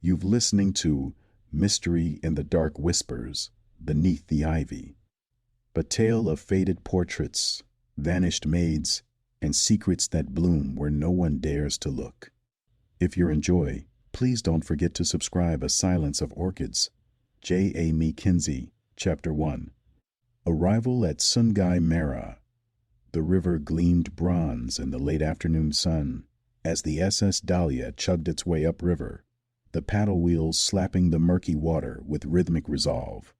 You've listening to Mystery in the Dark Whispers Beneath the Ivy, a tale of faded portraits, vanished maids, and secrets that bloom where no one dares to look. If you enjoy, please don't forget to subscribe to Silence of Orchids, J.A.McKenzie, Chapter 1. Arrival at Sungai Merah. The river gleamed bronze in the late afternoon sun as the SS Dahlia chugged its way upriver, the paddle wheels slapping the murky water with rhythmic resolve.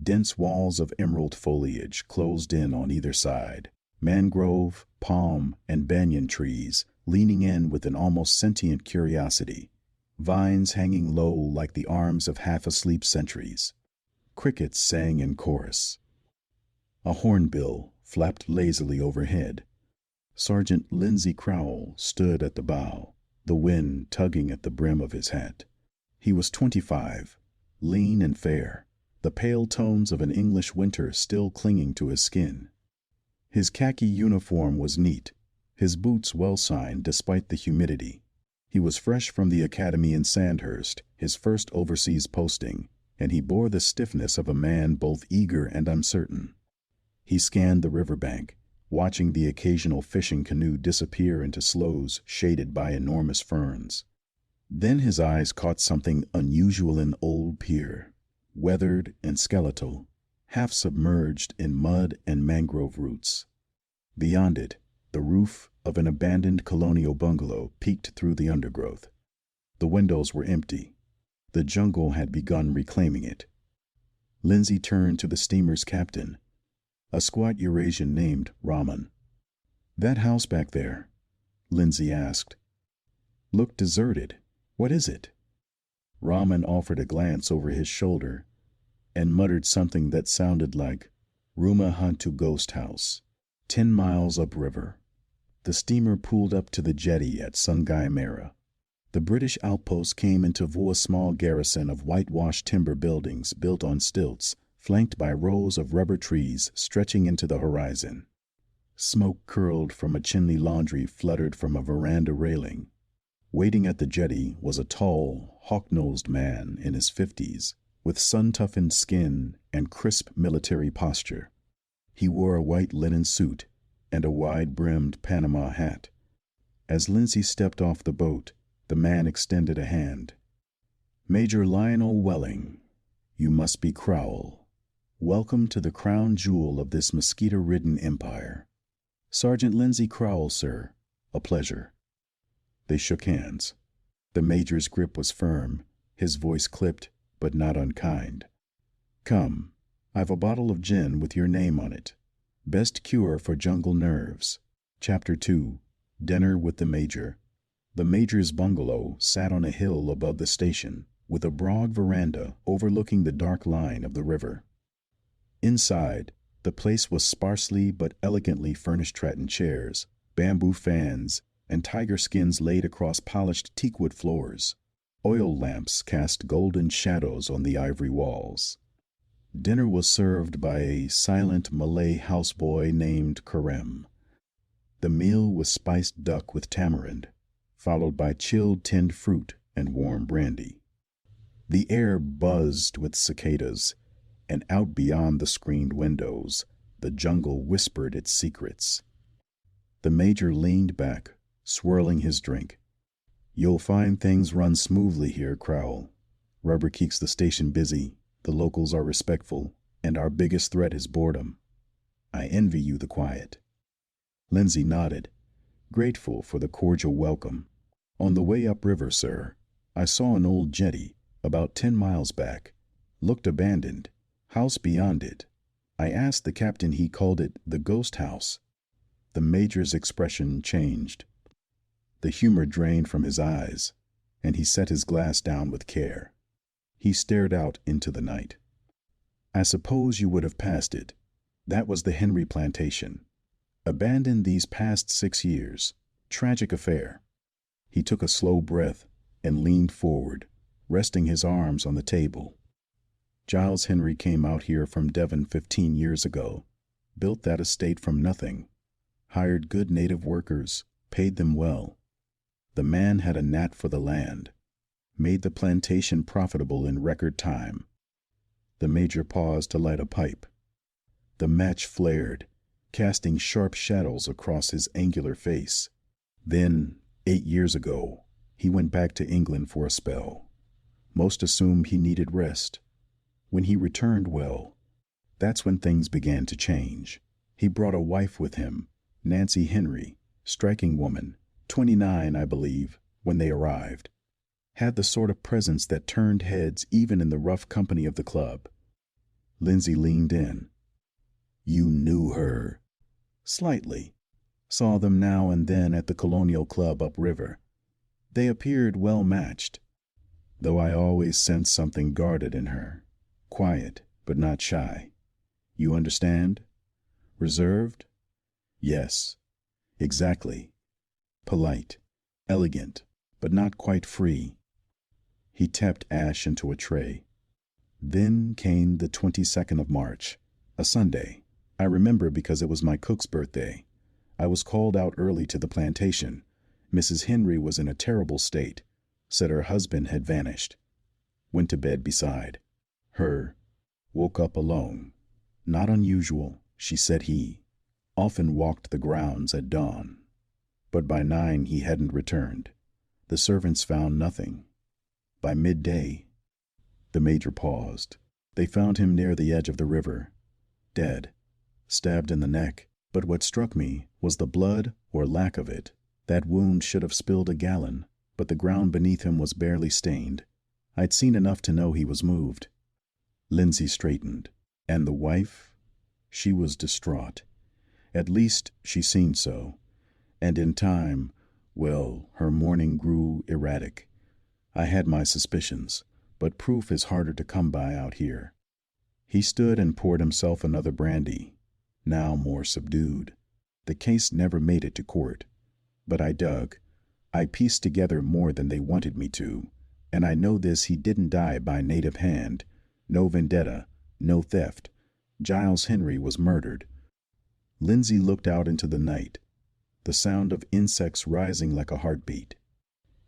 Dense walls of emerald foliage closed in on either side, mangrove, palm, and banyan trees leaning in with an almost sentient curiosity, vines hanging low like the arms of half-asleep sentries. Crickets sang in chorus. A hornbill flapped lazily overhead. Sergeant Lindsay Crowell stood at the bow, the wind tugging at the brim of his hat. He was 25, lean and fair, the pale tones of an English winter still clinging to his skin. His khaki uniform was neat, his boots well-signed despite the humidity. He was fresh from the academy in Sandhurst, his first overseas posting, and he bore the stiffness of a man both eager and uncertain. He scanned the riverbank, watching the occasional fishing canoe disappear into slows shaded by enormous ferns. Then his eyes caught something unusual in Old Pier, weathered and skeletal, half submerged in mud and mangrove roots. Beyond it, the roof of an abandoned colonial bungalow peeked through the undergrowth. The windows were empty. The jungle had begun reclaiming it. Lindsay turned to the steamer's captain, a squat Eurasian named Rahman. "That house back there?" Lindsay asked. "Looked deserted. What is it?" Rahman offered a glance over his shoulder and muttered something that sounded like Ruma Hantu Ghost House, 10 miles upriver. The steamer pulled up to the jetty at Sungai Merah. The British outpost came into view, a small garrison of whitewashed timber buildings built on stilts, flanked by rows of rubber trees stretching into the horizon. Smoke curled from a chimney, laundry fluttered from a veranda railing. Waiting at the jetty was a tall, hawk-nosed man in his 50s, with sun-toughened skin and crisp military posture. He wore a white linen suit and a wide-brimmed Panama hat. As Lindsay stepped off the boat, the man extended a hand. "Major Lionel Welling, you must be Crowell. Welcome to the crown jewel of this mosquito-ridden empire." "Sergeant Lindsay Crowell, sir. A pleasure." They shook hands. The major's grip was firm, his voice clipped, but not unkind. "Come, I've a bottle of gin with your name on it. Best cure for jungle nerves." Chapter 2. Dinner with the Major. The major's bungalow sat on a hill above the station, with a broad veranda overlooking the dark line of the river. Inside, the place was sparsely but elegantly furnished rattan chairs, bamboo fans, and tiger skins laid across polished teakwood floors. Oil lamps cast golden shadows on the ivory walls. Dinner was served by a silent Malay houseboy named Karem. The meal was spiced duck with tamarind, followed by chilled tinned fruit and warm brandy. The air buzzed with cicadas, and out beyond the screened windows, the jungle whispered its secrets. The major leaned back, swirling his drink. "You'll find things run smoothly here, Crowell. Rubber keeps the station busy, the locals are respectful, and our biggest threat is boredom. I envy you the quiet." Lindsay nodded, grateful for the cordial welcome. "On the way upriver, sir, I saw an old jetty, about 10 miles back. Looked abandoned. House beyond it. I asked the captain, he called it the ghost house." The major's expression changed. The humor drained from his eyes, and he set his glass down with care. He stared out into the night. "I suppose you would have passed it. That was the Henry plantation. Abandoned these past 6 years. Tragic affair." He took a slow breath and leaned forward, resting his arms on the table. "Giles Henry came out here from Devon 15 years ago, built that estate from nothing, hired good native workers, paid them well. The man had a knack for the land. made the plantation profitable in record time. The major paused to light a pipe. The match flared, casting sharp shadows across his angular face. Then, 8 years ago, he went back to England for a spell. Most assumed he needed rest. When he returned, well, that's when things began to change. He brought a wife with him, Nancy Henry, striking woman, 29, I believe, when they arrived. Had the sort of presence that turned heads even in the rough company of the club. Lindsay leaned in. You knew her? Slightly. Saw them now and then at the Colonial Club upriver. They appeared well matched, though I always sensed something guarded in her. Quiet, but not shy. You understand? Reserved? Yes, exactly. Polite, elegant, but not quite free. He tapped ash into a tray. Then came the 22nd of March, a Sunday. I remember because it was my cook's birthday. I was called out early to the plantation. Mrs. Henry was in a terrible state, said her husband had vanished. Went to bed beside her. Woke up alone. Not unusual, she said he. Often walked the grounds at dawn. But by 9 he hadn't returned. The servants found nothing. By midday, the major paused. They found him near the edge of the river, dead, stabbed in the neck. But what struck me was the blood, or lack of it. That wound should have spilled a gallon, but the ground beneath him was barely stained. I'd seen enough to know he was moved. Lindsay straightened. And the wife? She was distraught. At least she seemed so. And in time, well, her mourning grew erratic. I had my suspicions, but proof is harder to come by out here. He stood and poured himself another brandy, now more subdued. The case never made it to court. But I dug. I pieced together more than they wanted me to, and I know this: he didn't die by native hand. No vendetta, no theft. Giles Henry was murdered. Lindsay looked out into the night, the sound of insects rising like a heartbeat.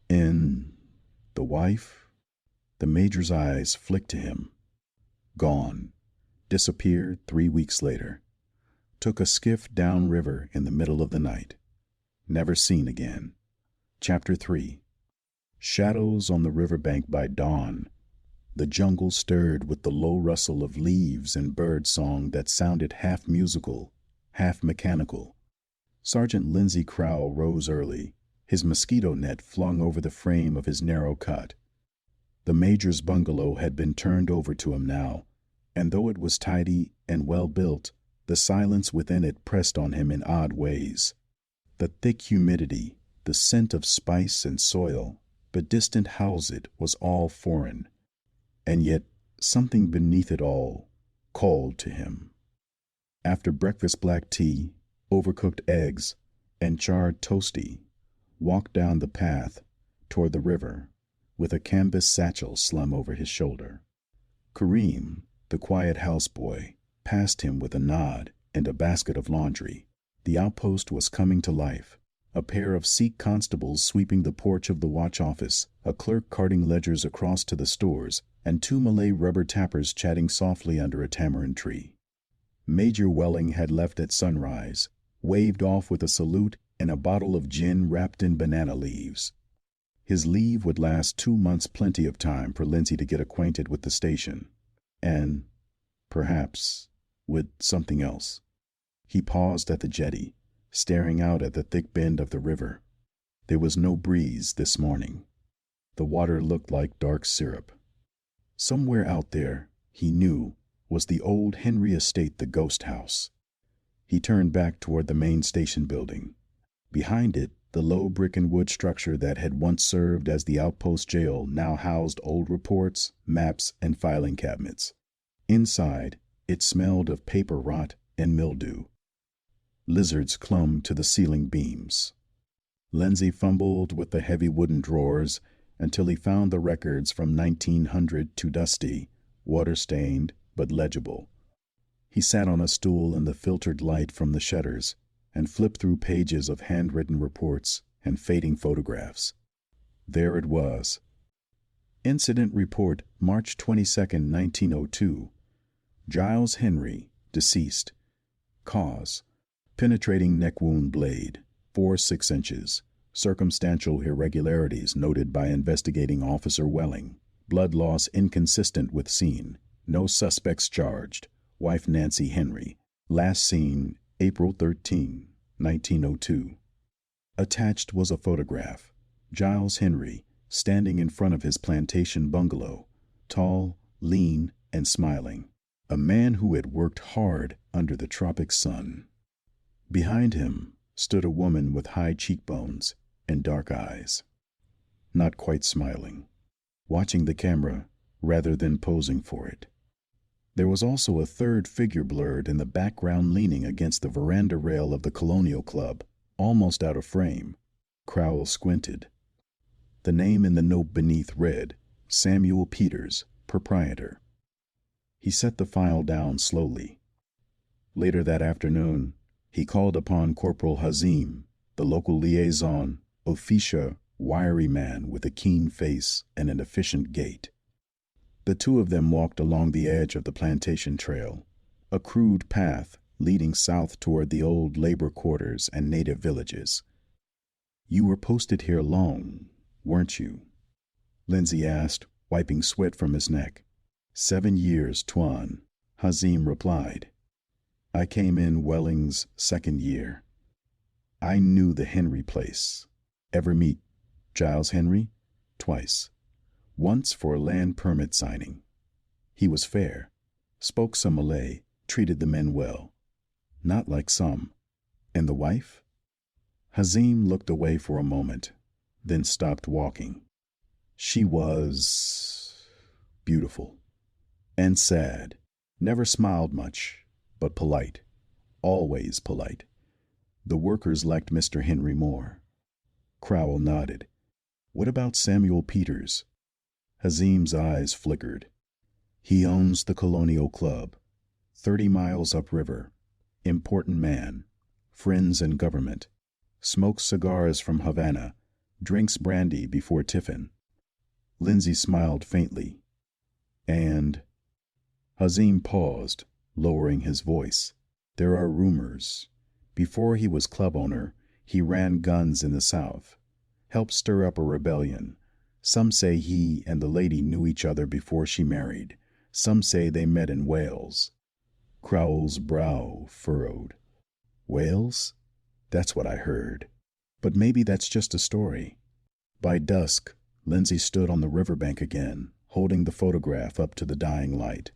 In the wife? The major's eyes flicked to him. Gone. Disappeared 3 weeks later. Took a skiff downriver in the middle of the night. Never seen again. Chapter 3. Shadows on the riverbank by dawn. The jungle stirred with the low rustle of leaves and bird song that sounded half musical, half mechanical. Sergeant Lindsay Crowell rose early, his mosquito net flung over the frame of his narrow cot. The major's bungalow had been turned over to him now, and though it was tidy and well built, the silence within it pressed on him in odd ways. The thick humidity, the scent of spice and soil, bedistant house it was all foreign. And yet something beneath it all called to him. After breakfast black tea, overcooked eggs, and charred toasty, walked down the path toward the river with a canvas satchel slung over his shoulder. Kareem, the quiet houseboy, passed him with a nod and a basket of laundry. The outpost was coming to life. A pair of Sikh constables sweeping the porch of the watch office, a clerk carting ledgers across to the stores, and 2 Malay rubber tappers chatting softly under a tamarind tree. Major Welling had left at sunrise, waved off with a salute and a bottle of gin wrapped in banana leaves. His leave would last 2 months, plenty of time for Lindsay to get acquainted with the station. And, perhaps, with something else. He paused at the jetty, staring out at the thick bend of the river. There was no breeze this morning. The water looked like dark syrup. Somewhere out there, he knew, was the old Henry estate, the ghost house. He turned back toward the main station building. Behind it, the low brick and wood structure that had once served as the outpost jail now housed old reports, maps, and filing cabinets. Inside, it smelled of paper rot and mildew. Lizards clung to the ceiling beams. Lindsay fumbled with the heavy wooden drawers until he found the records from 1900 too dusty, water-stained, but legible. He sat on a stool in the filtered light from the shutters and flipped through pages of handwritten reports and fading photographs. There it was. Incident report, March 22, 1902. Giles Henry, deceased. Cause: penetrating neck wound blade, 4 6 inches. Circumstantial irregularities noted by investigating officer Welling. Blood loss inconsistent with scene. No suspects charged. Wife Nancy Henry. Last seen April 13, 1902. Attached was a photograph. Giles Henry, standing in front of his plantation bungalow, tall, lean, and smiling. A man who had worked hard under the tropic sun. Behind him stood a woman with high cheekbones and dark eyes. Not quite smiling. Watching the camera rather than posing for it. There was also a third figure blurred in the background leaning against the veranda rail of the Colonial Club, almost out of frame. Crowell squinted. The name in the note beneath read, Samuel Peters, proprietor. He set the file down slowly. Later that afternoon, he called upon Corporal Hazim, the local liaison, officia, wiry man with a keen face and an efficient gait. The two of them walked along the edge of the plantation trail, a crude path leading south toward the old labor quarters and native villages. "You were posted here long, weren't you?" Lindsay asked, wiping sweat from his neck. 7 years, Tuan, Hazim replied. I came in Welling's 2nd year. I knew the Henry place. Ever meet Giles Henry? Twice. Once for a land permit signing. He was fair, spoke some Malay, treated the men well. Not like some. And the wife? Hazim looked away for a moment, then stopped walking. She was beautiful and sad. Never smiled much, but polite. Always polite. The workers liked Mr. Henry more. Crowell nodded. What about Samuel Peters? Hazim's eyes flickered. He owns the Colonial Club, 30 miles upriver. Important man. Friends in government. Smokes cigars from Havana. Drinks brandy before tiffin. Lindsay smiled faintly. And Hazim paused, lowering his voice. There are rumors. Before he was club owner, he ran guns in the South, helped stir up a rebellion. Some say he and the lady knew each other before she married. Some say they met in Wales. Crowell's brow furrowed. Wales? That's what I heard. But maybe that's just a story. By dusk, Lindsay stood on the riverbank again, holding the photograph up to the dying light.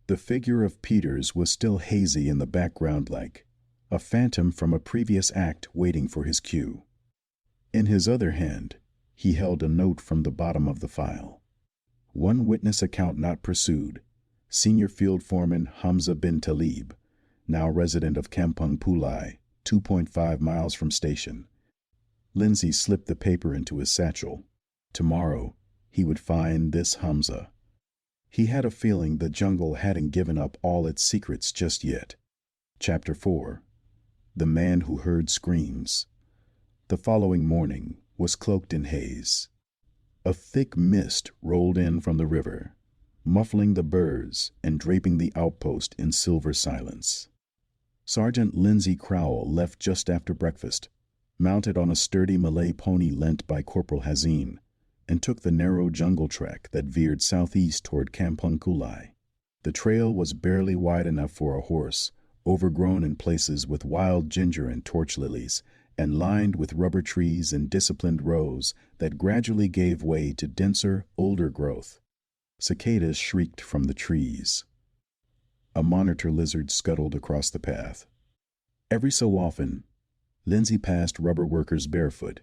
The figure of Peters was still hazy in the background like a phantom from a previous act waiting for his cue. In his other hand, he held a note from the bottom of the file. One witness account not pursued. Senior Field Foreman Hamza bin Talib, now resident of Kampung Pulai, 2.5 miles from station. Lindsay slipped the paper into his satchel. Tomorrow, he would find this Hamza. He had a feeling the jungle hadn't given up all its secrets just yet. Chapter 4. The Man Who Heard Screams. The following morning was cloaked in haze. A thick mist rolled in from the river, muffling the birds and draping the outpost in silver silence. Sergeant Lindsay Crowell left just after breakfast, mounted on a sturdy Malay pony lent by Corporal Hazim, and took the narrow jungle track that veered southeast toward Kampung Kulai. The trail was barely wide enough for a horse, overgrown in places with wild ginger and torch lilies, and lined with rubber trees in disciplined rows that gradually gave way to denser, older growth. Cicadas shrieked from the trees. A monitor lizard scuttled across the path. Every so often, Lindsay passed rubber workers barefoot,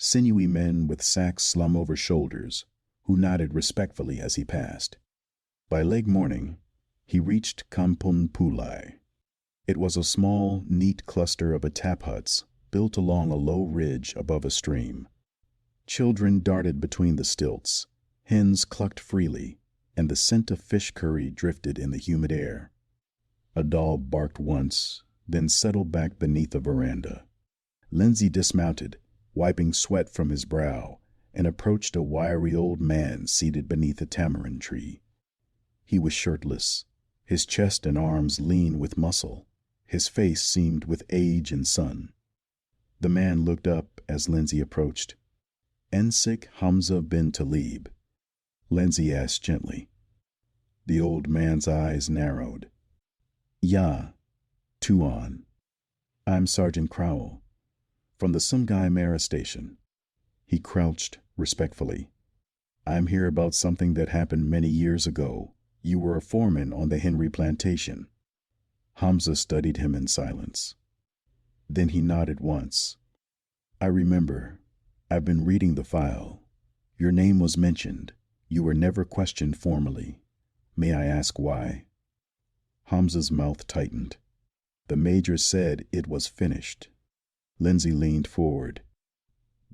sinewy men with sacks slung over shoulders, who nodded respectfully as he passed. By late morning, he reached Kampung Pulai. It was a small, neat cluster of atap huts built along a low ridge above a stream. Children darted between the stilts, hens clucked freely, and the scent of fish curry drifted in the humid air. A dog barked once, then settled back beneath a veranda. Lindsay dismounted, wiping sweat from his brow, and approached a wiry old man seated beneath a tamarind tree. He was shirtless, his chest and arms lean with muscle, his face seamed with age and sun. The man looked up as Lindsay approached. "Ensik Hamza bin Talib?" Lindsay asked gently. The old man's eyes narrowed. "Ya, Tuan. I'm Sergeant Crowell, from the Sungai Merah station." He crouched respectfully. "I'm here about something that happened many years ago. You were a foreman on the Henry plantation." Hamza studied him in silence. Then he nodded once. "I remember. I've been reading the file. Your name was mentioned. You were never questioned formally. May I ask why?" Hamza's mouth tightened. The major said it was finished. Lindsay leaned forward.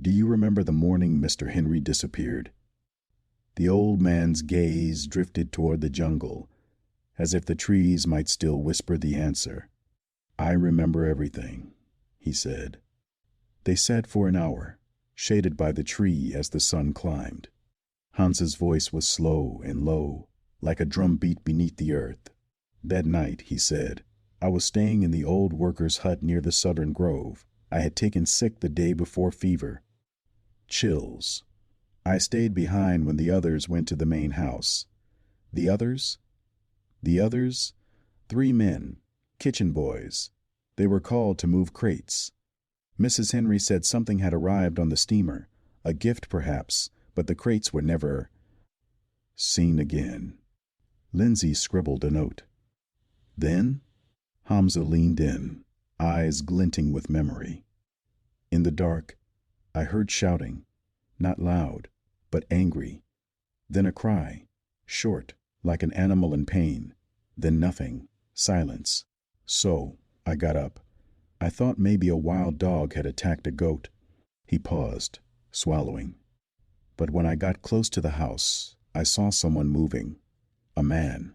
"Do you remember the morning Mr. Henry disappeared?" The old man's gaze drifted toward the jungle, as if the trees might still whisper the answer. "I remember everything," he said. They sat for an hour, shaded by the tree as the sun climbed. Hans's voice was slow and low, like a drum beat beneath the earth. "That night," he said, "I was staying in the old workers' hut near the southern grove. I had taken sick the day before fever. Chills. I stayed behind when the others went to the main house." "The others?" "The others? 3 men, kitchen boys. They were called to move crates. Mrs. Henry said something had arrived on the steamer, a gift perhaps, but the crates were never seen again." Lindsay scribbled a note. "Then?" Hamza leaned in, eyes glinting with memory. "In the dark, I heard shouting, not loud, but angry. Then a cry, short, like an animal in pain. Then nothing, silence. So I got up. I thought maybe a wild dog had attacked a goat." He paused, swallowing. "But when I got close to the house, I saw someone moving. A man.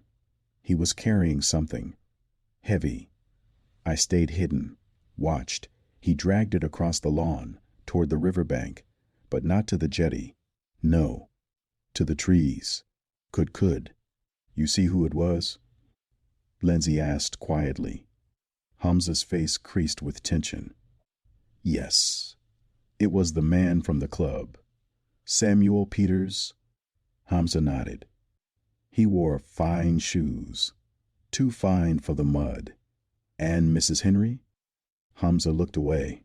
He was carrying something. Heavy. I stayed hidden, watched. He dragged it across the lawn, toward the riverbank, but not to the jetty. No, to the trees. Could. You see who it was?" Lindsay asked quietly. Hamza's face creased with tension. "Yes. It was the man from the club. Samuel Peters." Hamza nodded. "He wore fine shoes. Too fine for the mud. And Mrs. Henry?" Hamza looked away.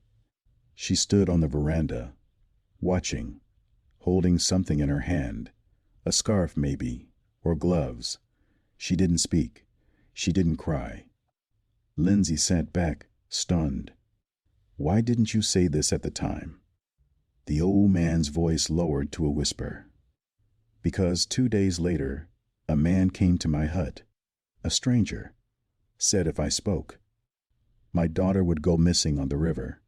She stood on the veranda, watching, holding something in her hand. A scarf, maybe, or gloves. She didn't speak. She didn't cry. Lindsay sat back, stunned. "Why didn't you say this at the time?" The old man's voice lowered to a whisper. "Because 2 days later, a man came to my hut, a stranger, said if I spoke, my daughter would go missing on the river,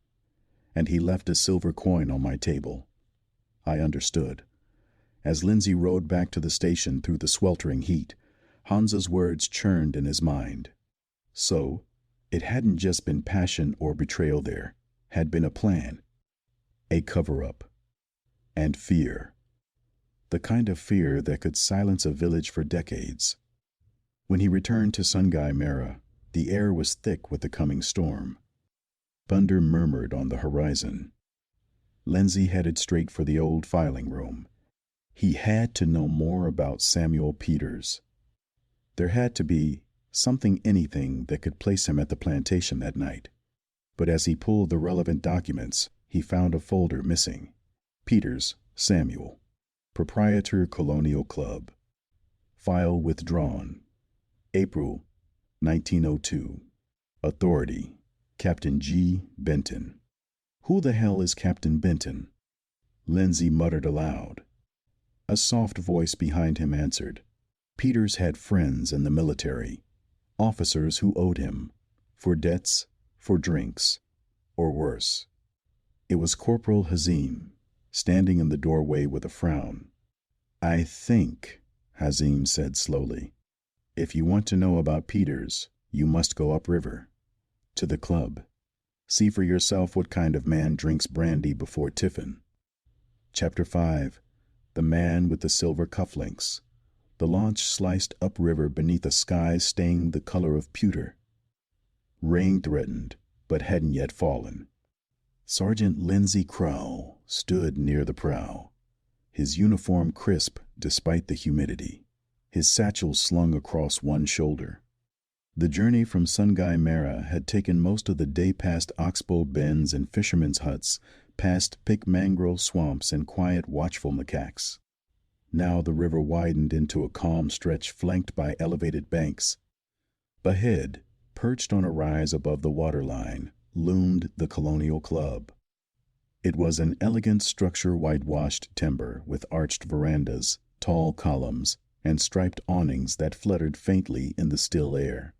and he left a silver coin on my table." I understood. As Lindsay rode back to the station through the sweltering heat, Hansa's words churned in his mind. So, it hadn't just been passion or betrayal there, had been a plan, a cover-up, and fear. The kind of fear that could silence a village for decades. When he returned to Sungai Merah, the air was thick with the coming storm. Thunder murmured on the horizon. Lindsay headed straight for the old filing room. He had to know more about Samuel Peters. There had to be anything that could place him at the plantation that night. But as he pulled the relevant documents, he found a folder missing. Peters, Samuel. Proprietor Colonial Club. File withdrawn. April 1902. Authority, Captain G. Benton. Who the hell is Captain Benton? Lindsay muttered aloud. A soft voice behind him answered. Peters had friends in the military, officers who owed him, for debts, for drinks, or worse. It was Corporal Hazim, standing in the doorway with a frown. "I think," Hazim said slowly, "if you want to know about Peters, you must go upriver, to the club. See for yourself what kind of man drinks brandy before tiffin." Chapter 5. The Man with the Silver Cufflinks. The launch sliced upriver beneath a sky stained the color of pewter. Rain threatened, but hadn't yet fallen. Sergeant Lindsay Crowell stood near the prow, his uniform crisp despite the humidity, his satchel slung across one shoulder. The journey from Sungai Merah had taken most of the day past oxbow bends and fishermen's huts, past thick mangrove swamps and quiet, watchful macaques. Now the river widened into a calm stretch flanked by elevated banks. Ahead, perched on a rise above the waterline, loomed the Colonial Club. It was an elegant structure, whitewashed timber with arched verandas, tall columns, and striped awnings that fluttered faintly in the still air.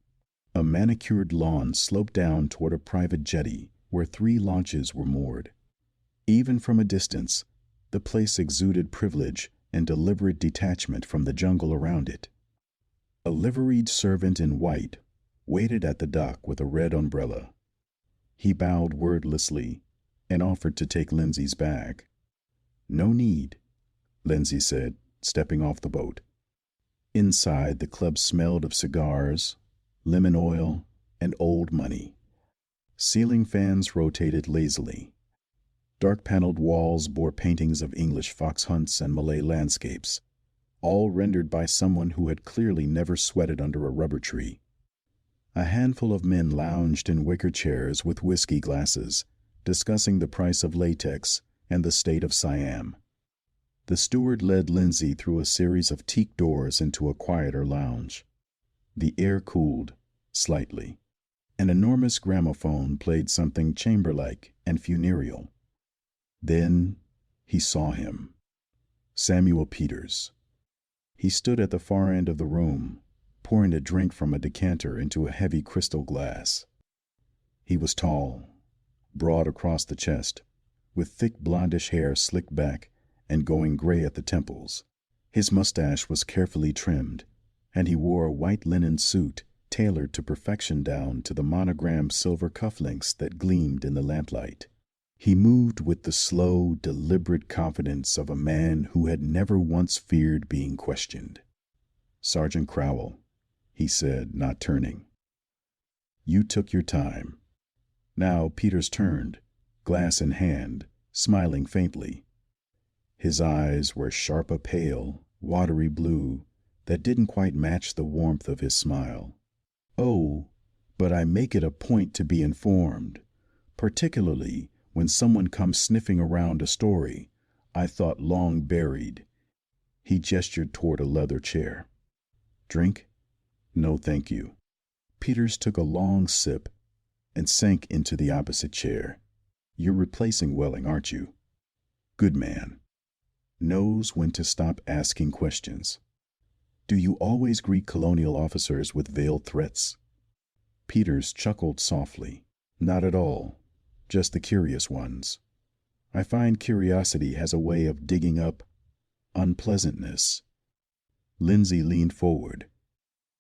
A manicured lawn sloped down toward a private jetty where 3 launches were moored. Even from a distance, the place exuded privilege and deliberate detachment from the jungle around it. A liveried servant in white waited at the dock with a red umbrella. He bowed wordlessly and offered to take Lindsay's bag. "No need," Lindsay said, stepping off the boat. Inside, the club smelled of cigars, lemon oil, and old money. Ceiling fans rotated lazily. Dark-paneled walls bore paintings of English fox hunts and Malay landscapes, all rendered by someone who had clearly never sweated under a rubber tree. A handful of men lounged in wicker chairs with whiskey glasses, discussing the price of latex and the state of Siam. The steward led Lindsay through a series of teak doors into a quieter lounge. The air cooled slightly. An enormous gramophone played something chamber-like and funereal. Then he saw him. Samuel Peters. He stood at the far end of the room, pouring a drink from a decanter into a heavy crystal glass. He was tall, broad across the chest, with thick blondish hair slicked back and going gray at the temples. His mustache was carefully trimmed, and he wore a white linen suit tailored to perfection down to the monogrammed silver cufflinks that gleamed in the lamplight. He moved with the slow, deliberate confidence of a man who had never once feared being questioned. "Sergeant Crowell," he said, not turning. "You took your time." Now Peters turned, glass in hand, smiling faintly. His eyes were sharp, a pale, watery blue that didn't quite match the warmth of his smile. "Oh, but I make it a point to be informed, particularly when someone comes sniffing around a story I thought long buried." He gestured toward a leather chair. "Drink?" "No, thank you." Peters took a long sip and sank into the opposite chair. "You're replacing Welling, aren't you?" "Good man. Knows when to stop asking questions." "Do you always greet colonial officers with veiled threats?" Peters chuckled softly. "Not at all. Just the curious ones. I find curiosity has a way of digging up unpleasantness." Lindsay leaned forward.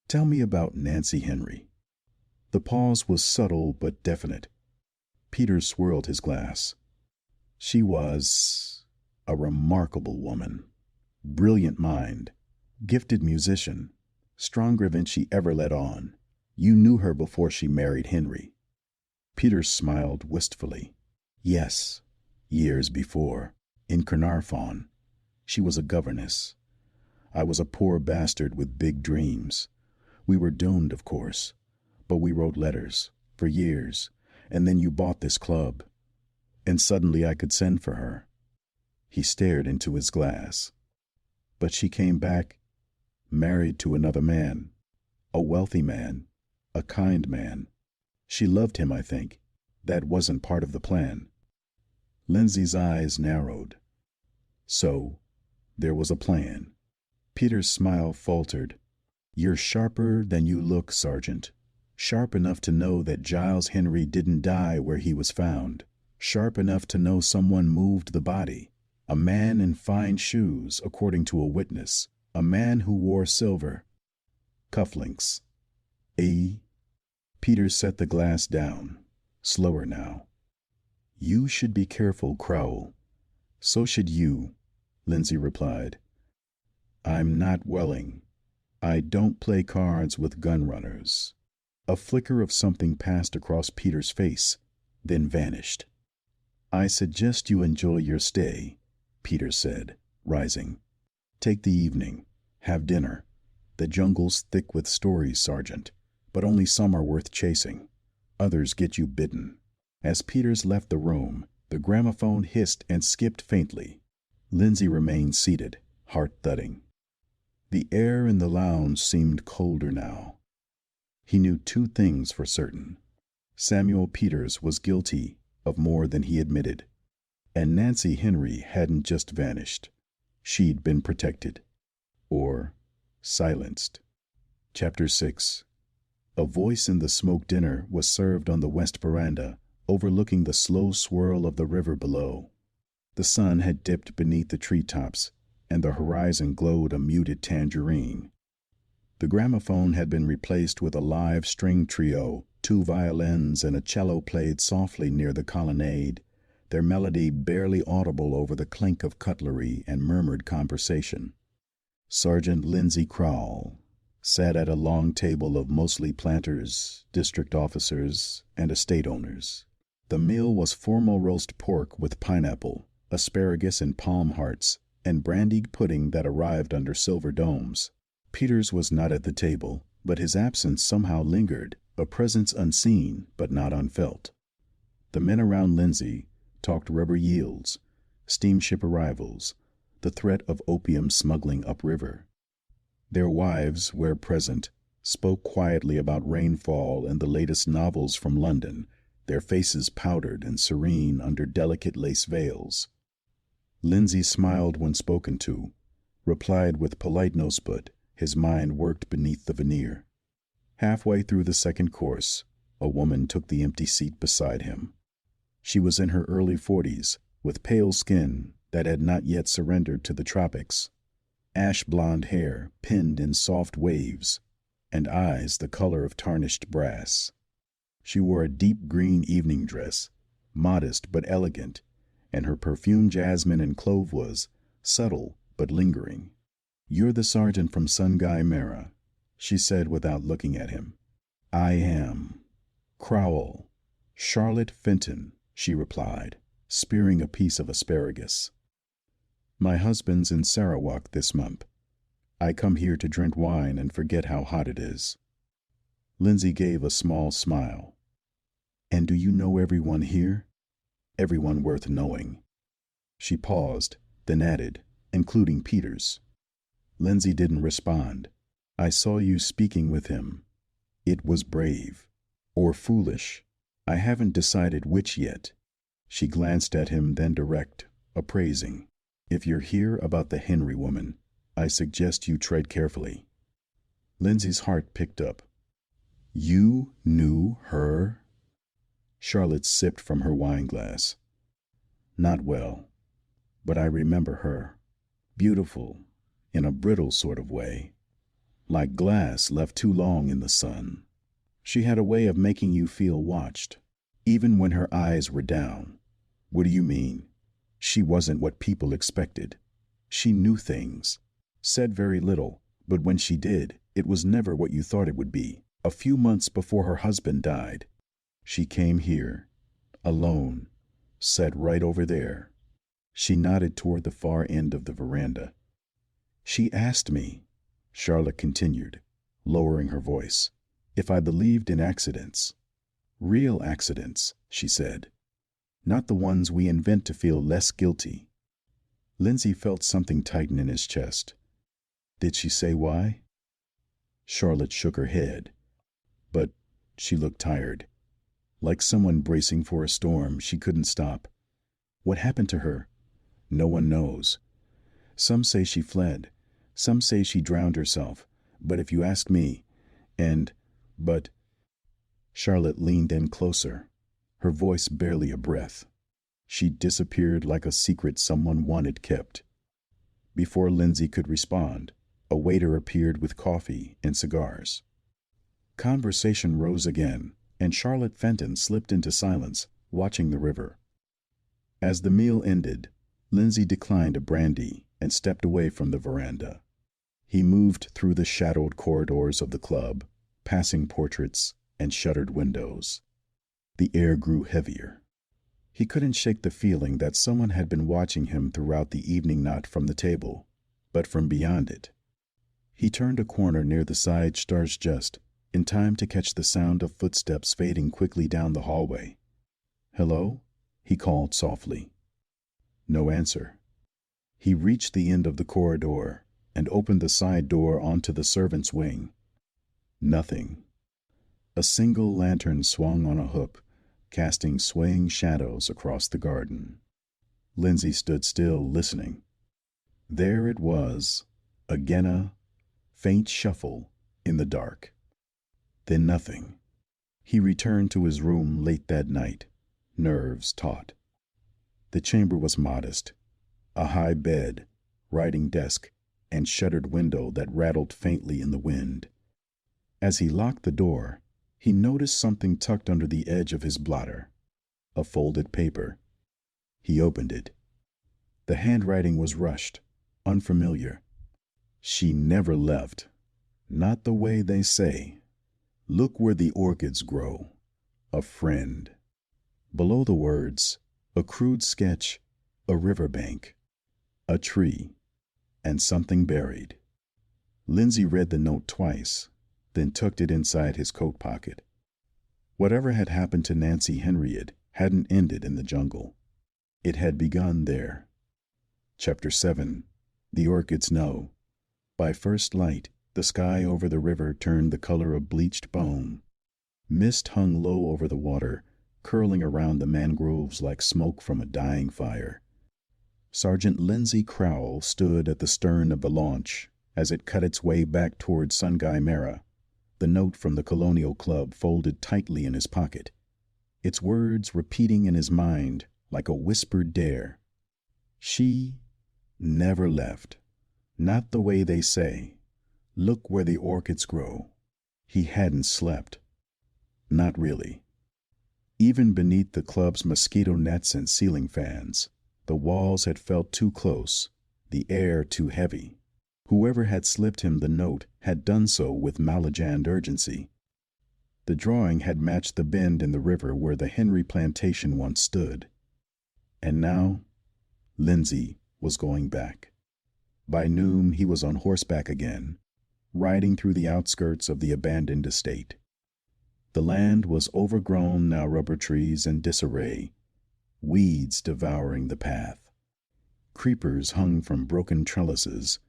"Tell me about Nancy Henry." The pause was subtle but definite. Peters swirled his glass. "She was a remarkable woman. Brilliant mind, gifted musician, stronger than she ever let on. You knew her before she married Henry." Peters smiled wistfully. "Yes, years before, in Caernarfon. She was a governess. I was a poor bastard with big dreams. We were doomed, of course, but we wrote letters, for years, and then you bought this club, and suddenly I could send for her." He stared into his glass. "But she came back, married to another man, a wealthy man, a kind man. She loved him, I think. That wasn't part of the plan." Lindsay's eyes narrowed. "So, there was a plan." Peter's smile faltered. "You're sharper than you look, Sergeant. Sharp enough to know that Giles Henry didn't die where he was found. Sharp enough to know someone moved the body. A man in fine shoes, according to a witness. A man who wore silver cufflinks. Peter set the glass down, slower now. "You should be careful, Crowell. So should you, Lindsay replied. I'm not Welling. I don't play cards with gun runners. A flicker of something passed across Peter's face, then vanished. I suggest you enjoy your stay, Peter said, rising. Take the evening. Have dinner. The jungle's thick with stories, Sergeant, but only some are worth chasing. Others get you bitten. As Peters left the room, the gramophone hissed and skipped faintly. Lindsay remained seated, heart thudding. The air in the lounge seemed colder now. He knew two things for certain. Samuel Peters was guilty of more than he admitted, and Nancy Henry hadn't just vanished. She'd been protected. Or silenced. Chapter 6. A voice in the smoked dinner was served on the west veranda, overlooking the slow swirl of the river below. The sun had dipped beneath the treetops, and the horizon glowed a muted tangerine. The gramophone had been replaced with a live string trio, 2 violins and a cello played softly near the colonnade, their melody barely audible over the clink of cutlery and murmured conversation. Sergeant Lindsay Crowell sat at a long table of mostly planters, district officers, and estate owners. The meal was formal roast pork with pineapple, asparagus and palm hearts, and brandied pudding that arrived under silver domes. Peters was not at the table, but his absence somehow lingered, a presence unseen but not unfelt. The men around Lindsay talked rubber yields, steamship arrivals, the threat of opium smuggling upriver. Their wives, where present, spoke quietly about rainfall and the latest novels from London, their faces powdered and serene under delicate lace veils. Lindsay smiled when spoken to, replied with politeness, but his mind worked beneath the veneer. Halfway through the second course, a woman took the empty seat beside him. She was in her early 40s, with pale skin that had not yet surrendered to the tropics, ash blonde hair pinned in soft waves, and eyes the color of tarnished brass. She wore a deep green evening dress, modest but elegant, and her perfumed jasmine and clove was subtle but lingering. "You're the sergeant from Sungai Merah," she said without looking at him. "I am." "Crowell. Charlotte Fenton," she replied, spearing a piece of asparagus. "My husband's in Sarawak this month. I come here to drink wine and forget how hot it is." Lindsay gave a small smile. "And do you know everyone here?" "Everyone worth knowing." She paused, then added, "including Peters." Lindsay didn't respond. "I saw you speaking with him. It was brave. Or foolish. I haven't decided which yet." She glanced at him, then direct, appraising. "If you're here about the Henry woman, I suggest you tread carefully." Lindsay's heart picked up. "You knew her?" Charlotte sipped from her wineglass. "Not well, but I remember her. Beautiful, in a brittle sort of way, like glass left too long in the sun. She had a way of making you feel watched, even when her eyes were down." "What do you mean?" "She wasn't what people expected. She knew things, said very little, but when she did, it was never what you thought it would be. A few months before her husband died, she came here, alone, sat right over there." She nodded toward the far end of the veranda. "She asked me," Charlotte continued, lowering her voice, "if I believed in accidents. Real accidents," she said. "Not the ones we invent to feel less guilty." Lindsay felt something tighten in his chest. "Did she say why?" Charlotte shook her head, but she looked tired, like someone bracing for a storm she couldn't stop. "What happened to her?" "No one knows. Some say she fled. Some say she drowned herself. But if you ask me, but Charlotte leaned in closer, her voice barely a breath. "She disappeared like a secret someone wanted kept." Before Lindsay could respond, a waiter appeared with coffee and cigars. Conversation rose again, and Charlotte Fenton slipped into silence, watching the river. As the meal ended, Lindsay declined a brandy and stepped away from the veranda. He moved through the shadowed corridors of the club, passing portraits and shuttered windows. The air grew heavier. He couldn't shake the feeling that someone had been watching him throughout the evening, not from the table, but from beyond it. He turned a corner near the side stairs just in time to catch the sound of footsteps fading quickly down the hallway. "Hello?" he called softly. No answer. He reached the end of the corridor and opened the side door onto the servants' wing. Nothing. A single lantern swung on a hook, casting swaying shadows across the garden. Lindsay stood still, listening. There it was, again, a faint shuffle in the dark. Then nothing. He returned to his room late that night, nerves taut. The chamber was modest. A high bed, writing desk, and shuttered window that rattled faintly in the wind. As he locked the door, he noticed something tucked under the edge of his blotter. A folded paper. He opened it. The handwriting was rushed, unfamiliar. "She never left. Not the way they say. Look where the orchids grow. A friend." Below the words, a crude sketch, a riverbank, a tree, and something buried. Lindsay read the note twice, then tucked it inside his coat pocket. Whatever had happened to Nancy Henry hadn't ended in the jungle. It had begun there. Chapter 7. The Orchids Know. By first light, the sky over the river turned the color of bleached bone. Mist hung low over the water, curling around the mangroves like smoke from a dying fire. Sergeant Lindsay Crowell stood at the stern of the launch as it cut its way back toward Sungai Merah, the note from the Colonial Club folded tightly in his pocket, its words repeating in his mind like a whispered dare. She never left. Not the way they say. Look where the orchids grow. He hadn't slept. Not really. Even beneath the club's mosquito nets and ceiling fans, the walls had felt too close, the air too heavy. Whoever had slipped him the note had done so with maligand urgency. The drawing had matched the bend in the river where the Henry plantation once stood. And now, Lindsay was going back. By noon, he was on horseback again, riding through the outskirts of the abandoned estate. The land was overgrown, now rubber trees in disarray, weeds devouring the path. Creepers hung from broken trellises,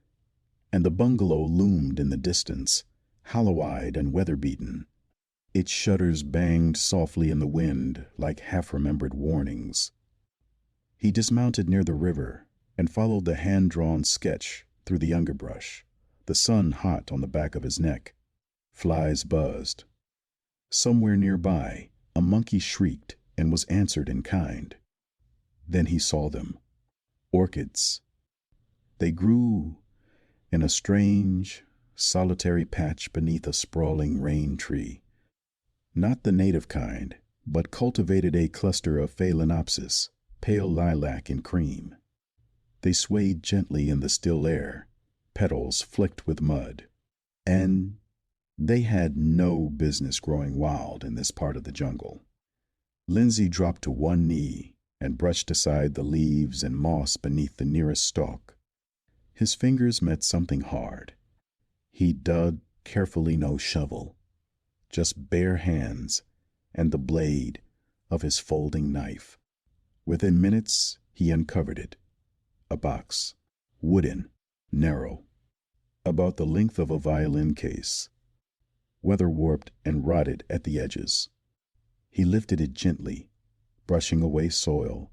and the bungalow loomed in the distance, hollow-eyed and weather-beaten. Its shutters banged softly in the wind like half-remembered warnings. He dismounted near the river and followed the hand-drawn sketch through the underbrush, the sun hot on the back of his neck. Flies buzzed. Somewhere nearby, a monkey shrieked and was answered in kind. Then he saw them. Orchids. They grew in a strange, solitary patch beneath a sprawling rain tree. Not the native kind, but cultivated a cluster of phalaenopsis, pale lilac and cream. They swayed gently in the still air, petals flicked with mud. And they had no business growing wild in this part of the jungle. Lindsay dropped to one knee and brushed aside the leaves and moss beneath the nearest stalk. His fingers met something hard. He dug carefully, no shovel, just bare hands and the blade of his folding knife. Within minutes, he uncovered it. A box, wooden, narrow, about the length of a violin case, weather-warped and rotted at the edges. He lifted it gently, brushing away soil,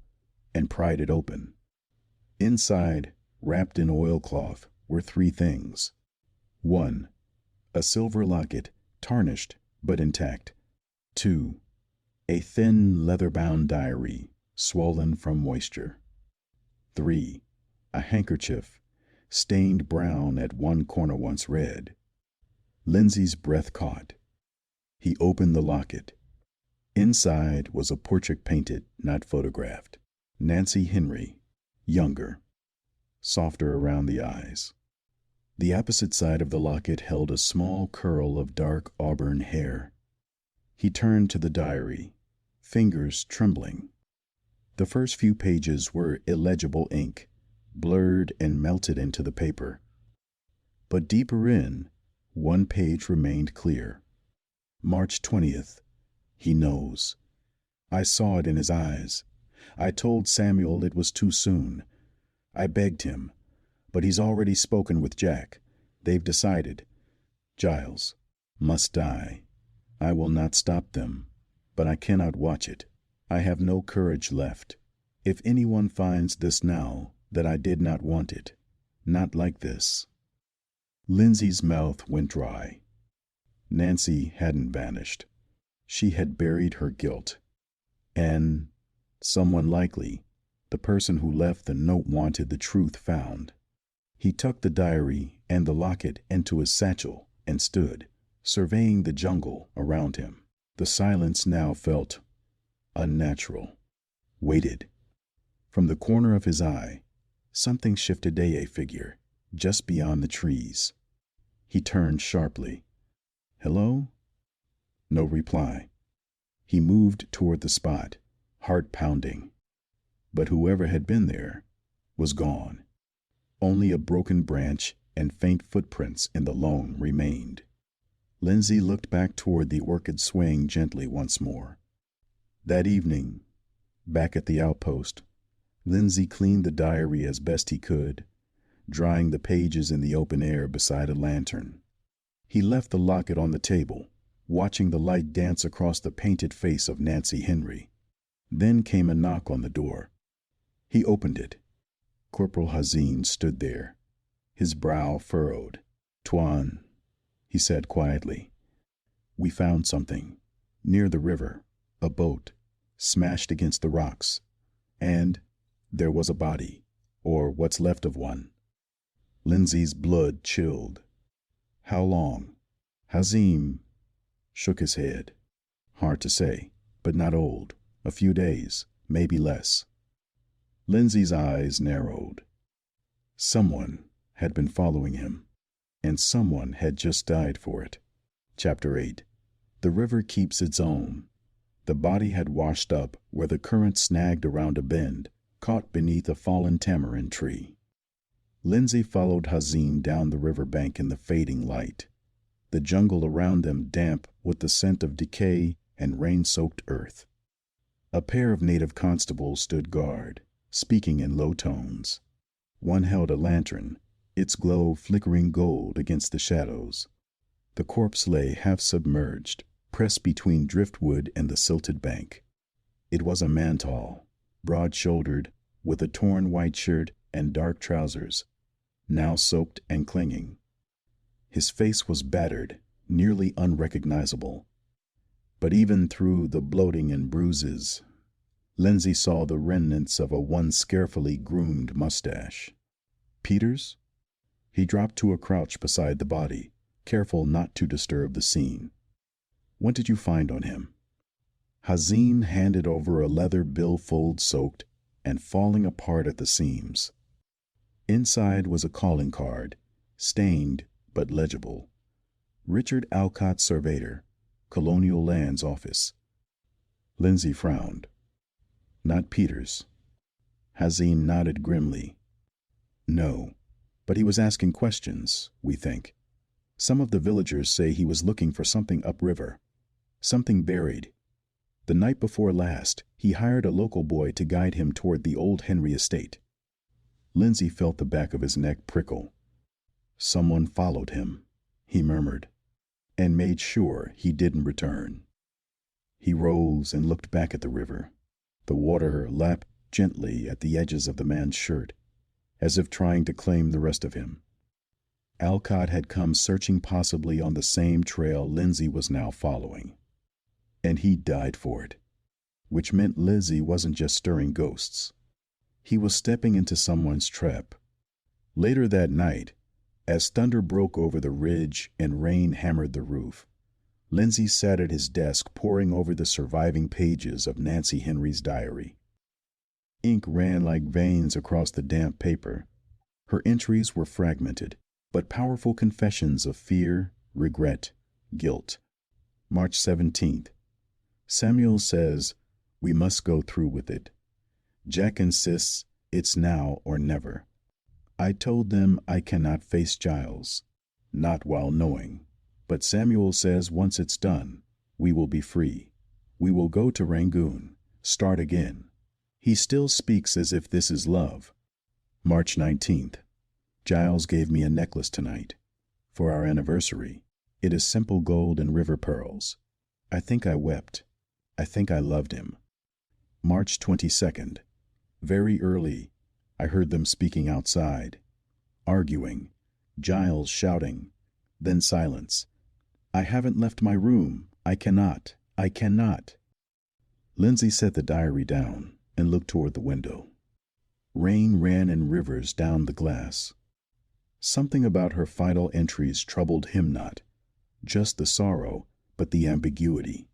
and pried it open. Inside, wrapped in oilcloth, were three things. 1. A silver locket, tarnished but intact. 2. A thin leather-bound diary, swollen from moisture. 3. A handkerchief, stained brown at one corner once red. Lindsay's breath caught. He opened the locket. Inside was a portrait painted, not photographed. Nancy Henry, younger, softer around the eyes. The opposite side of the locket held a small curl of dark auburn hair. He turned to the diary, fingers trembling. The first few pages were illegible ink, blurred and melted into the paper. But deeper in, one page remained clear. March 20th. He knows. I saw it in his eyes. I told Samuel it was too soon. I begged him, but he's already spoken with Jack. They've decided. Giles must die. I will not stop them, but I cannot watch it. I have no courage left. If anyone finds this now, that I did not want it. Not like this. Lindsay's mouth went dry. Nancy hadn't vanished. She had buried her guilt. And someone likely, the person who left the note, wanted the truth found. He tucked the diary and the locket into his satchel and stood, surveying the jungle around him. The silence now felt unnatural. Waited. From the corner of his eye, something shifted a figure just beyond the trees. He turned sharply. Hello? No reply. He moved toward the spot, heart pounding. But whoever had been there was gone. Only a broken branch and faint footprints in the loam remained. Lindsay looked back toward the orchid swaying gently once more. That evening, back at the outpost, Lindsay cleaned the diary as best he could, drying the pages in the open air beside a lantern. He left the locket on the table, watching the light dance across the painted face of Nancy Henry. Then came a knock on the door. He opened it. Corporal Hazin stood there, his brow furrowed. "Tuan," he said quietly, "we found something. Near the river, a boat, smashed against the rocks. And there was a body, or what's left of one." Lindsay's blood chilled. "How long?" Hazim shook his head. "Hard to say, but not old. A few days, maybe less." Lindsay's eyes narrowed. Someone had been following him, and someone had just died for it. Chapter 8. The river keeps its own. The body had washed up where the current snagged around a bend, caught beneath a fallen tamarind tree. Lindsay followed Hazin down the river bank in the fading light, the jungle around them damp with the scent of decay and rain-soaked earth. A pair of native constables stood guard, speaking in low tones. One held a lantern, its glow flickering gold against the shadows. The corpse lay half submerged, pressed between driftwood and the silted bank. It was a man tall, broad-shouldered, with a torn white shirt and dark trousers, now soaked and clinging. His face was battered, nearly unrecognizable. But even through the bloating and bruises, Lindsay saw the remnants of a once carefully groomed mustache. "Peters?" He dropped to a crouch beside the body, careful not to disturb the scene. "What did you find on him?" Hazin handed over a leather billfold soaked and falling apart at the seams. Inside was a calling card, stained but legible. Richard Alcott, Surveyor, Colonial Lands Office. Lindsay frowned. "Not Peters." Hazin nodded grimly. "No, but he was asking questions, we think. Some of the villagers say he was looking for something upriver, something buried. The night before last, he hired a local boy to guide him toward the old Henry estate." Lindsay felt the back of his neck prickle. "Someone followed him," he murmured, "and made sure he didn't return." He rose and looked back at the river. The water lapped gently at the edges of the man's shirt, as if trying to claim the rest of him. Alcott had come searching possibly on the same trail Lindsay was now following. And he died for it, which meant Lindsay wasn't just stirring ghosts. He was stepping into someone's trap. Later that night, as thunder broke over the ridge and rain hammered the roof, Lindsay sat at his desk poring over the surviving pages of Nancy Henry's diary. Ink ran like veins across the damp paper. Her entries were fragmented, but powerful confessions of fear, regret, guilt. March 17th. Samuel says, we must go through with it. Jack insists it's now or never. I told them I cannot face Giles, not while knowing. But Samuel says once it's done, we will be free. We will go to Rangoon, start again. He still speaks as if this is love. March 19th. Giles gave me a necklace tonight. For our anniversary. It is simple gold and river pearls. I think I wept. I think I loved him. March 22nd. Very early, I heard them speaking outside. Arguing. Giles shouting. Then silence. I haven't left my room. I cannot. I cannot. Lindsay set the diary down and looked toward the window. Rain ran in rivers down the glass. Something about her final entries troubled him not. Just the sorrow, but the ambiguity.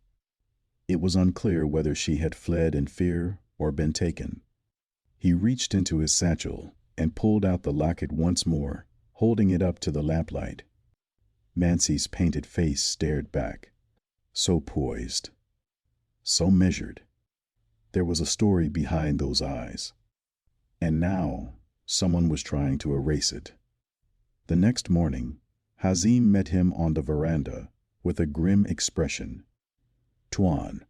It was unclear whether she had fled in fear or been taken. He reached into his satchel and pulled out the locket once more, holding it up to the lamplight. Mancy's painted face stared back. So poised. So measured. There was a story behind those eyes. And now, someone was trying to erase it. The next morning, Hazim met him on the veranda with a grim expression. Tuan,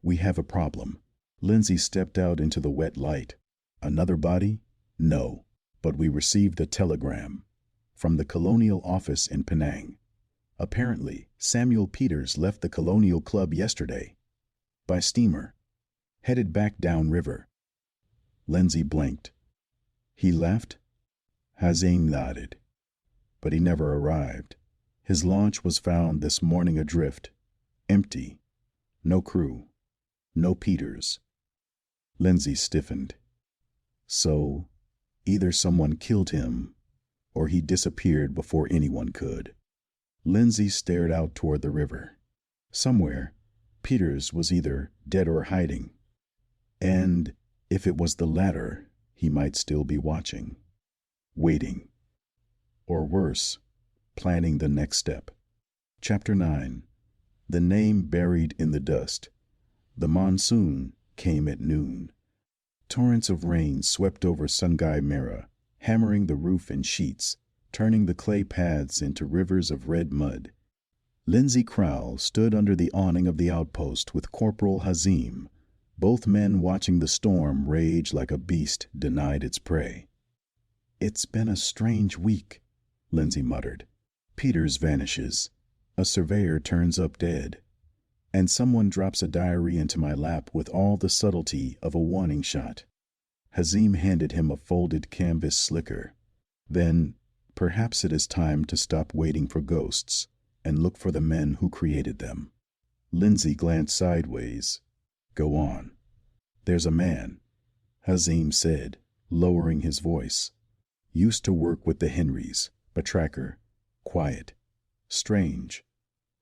we have a problem. Lindsay stepped out into the wet light. Another body? No, but we received a telegram from the colonial office in Penang. Apparently, Samuel Peters left the Colonial Club yesterday. By steamer. Headed back downriver. Lindsay blinked. He left? Hazim nodded. But he never arrived. His launch was found this morning adrift. Empty. No crew. No Peters. Lindsay stiffened. So, either someone killed him, or he disappeared before anyone could. Lindsay stared out toward the river. Somewhere, Peters was either dead or hiding. And, if it was the latter, he might still be watching. Waiting. Or worse, planning the next step. Chapter 9. The name buried in the dust. The monsoon came at noon. Torrents of rain swept over Sungai Merah, hammering the roof in sheets, turning the clay paths into rivers of red mud. Lindsay Crowell stood under the awning of the outpost with Corporal Hazim, both men watching the storm rage like a beast denied its prey. It's been a strange week, Lindsay muttered. Peters vanishes. A surveyor turns up dead. And someone drops a diary into my lap with all the subtlety of a warning shot. Hazim handed him a folded canvas slicker. Then, perhaps it is time to stop waiting for ghosts and look for the men who created them. Lindsay glanced sideways. Go on. There's a man, Hazim said, lowering his voice. Used to work with the Henrys, a tracker. Quiet. Strange.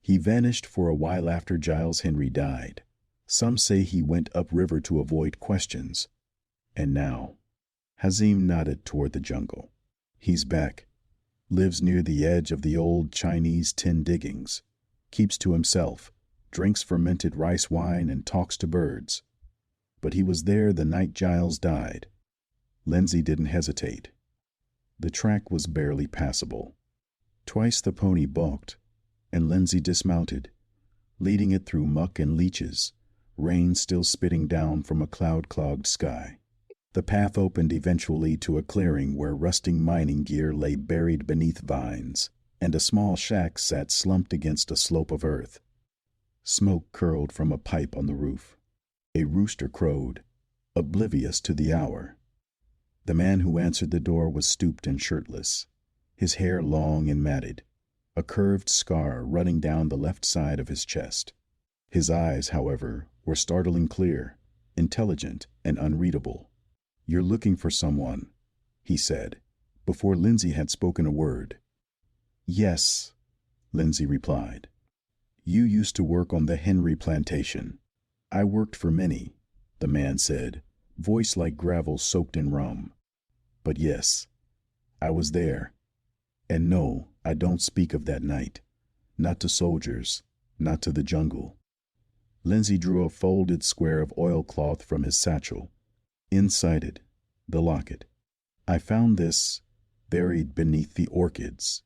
He vanished for a while after Giles Henry died. Some say he went upriver to avoid questions. And now, Hazim nodded toward the jungle. He's back. Lives near the edge of the old Chinese tin diggings. Keeps to himself. Drinks fermented rice wine and talks to birds. But he was there the night Giles died. Lindsay didn't hesitate. The track was barely passable. Twice the pony balked, and Lindsay dismounted, leading it through muck and leeches, rain still spitting down from a cloud-clogged sky. The path opened eventually to a clearing where rusting mining gear lay buried beneath vines, and a small shack sat slumped against a slope of earth. Smoke curled from a pipe on the roof. A rooster crowed, oblivious to the hour. The man who answered the door was stooped and shirtless, his hair long and matted, a curved scar running down the left side of his chest. His eyes, however, were startling clear, intelligent, and unreadable. You're looking for someone, he said, before Lindsay had spoken a word. Yes, Lindsay replied. You used to work on the Henry plantation. I worked for many, the man said, voice like gravel soaked in rum. But yes, I was there. And no, I don't speak of that night. Not to soldiers, not to the jungle. Lindsay drew a folded square of oilcloth from his satchel. Inside it, the locket. I found this buried beneath the orchids.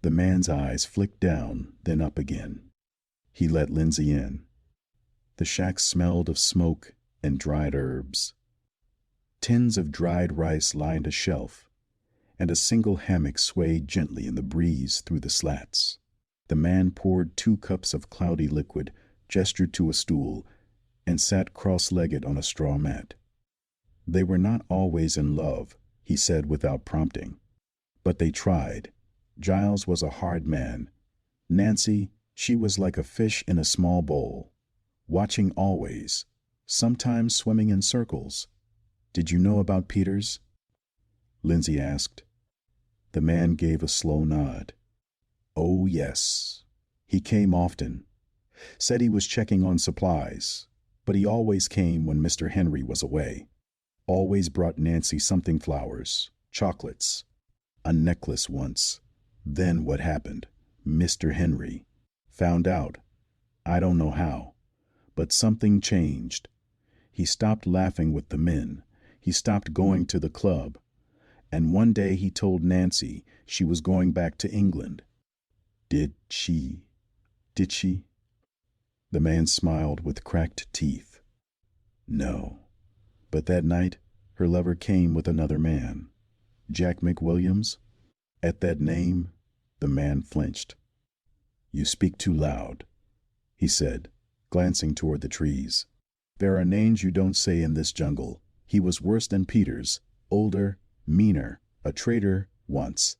The man's eyes flicked down, then up again. He let Lindsay in. The shack smelled of smoke and dried herbs. Tins of dried rice lined a shelf, and a single hammock swayed gently in the breeze through the slats. The man poured 2 cups of cloudy liquid, gestured to a stool, and sat cross-legged on a straw mat. They were not always in love, he said without prompting. But they tried. Giles was a hard man. Nancy, she was like a fish in a small bowl, watching always, sometimes swimming in circles. Did you know about Peters? Lindsay asked. The man gave a slow nod. Oh, yes. He came often. Said he was checking on supplies, but he always came when Mr. Henry was away. Always brought Nancy something, flowers, chocolates, a necklace once. Then what happened? Mr. Henry found out. I don't know how, but something changed. He stopped laughing with the men. He stopped going to the club. And one day he told Nancy she was going back to England. Did she? The man smiled with cracked teeth. No. But that night, her lover came with another man. Jack McWilliams? At that name, the man flinched. You speak too loud, he said, glancing toward the trees. There are names you don't say in this jungle. He was worse than Peters, older, meaner, a traitor once,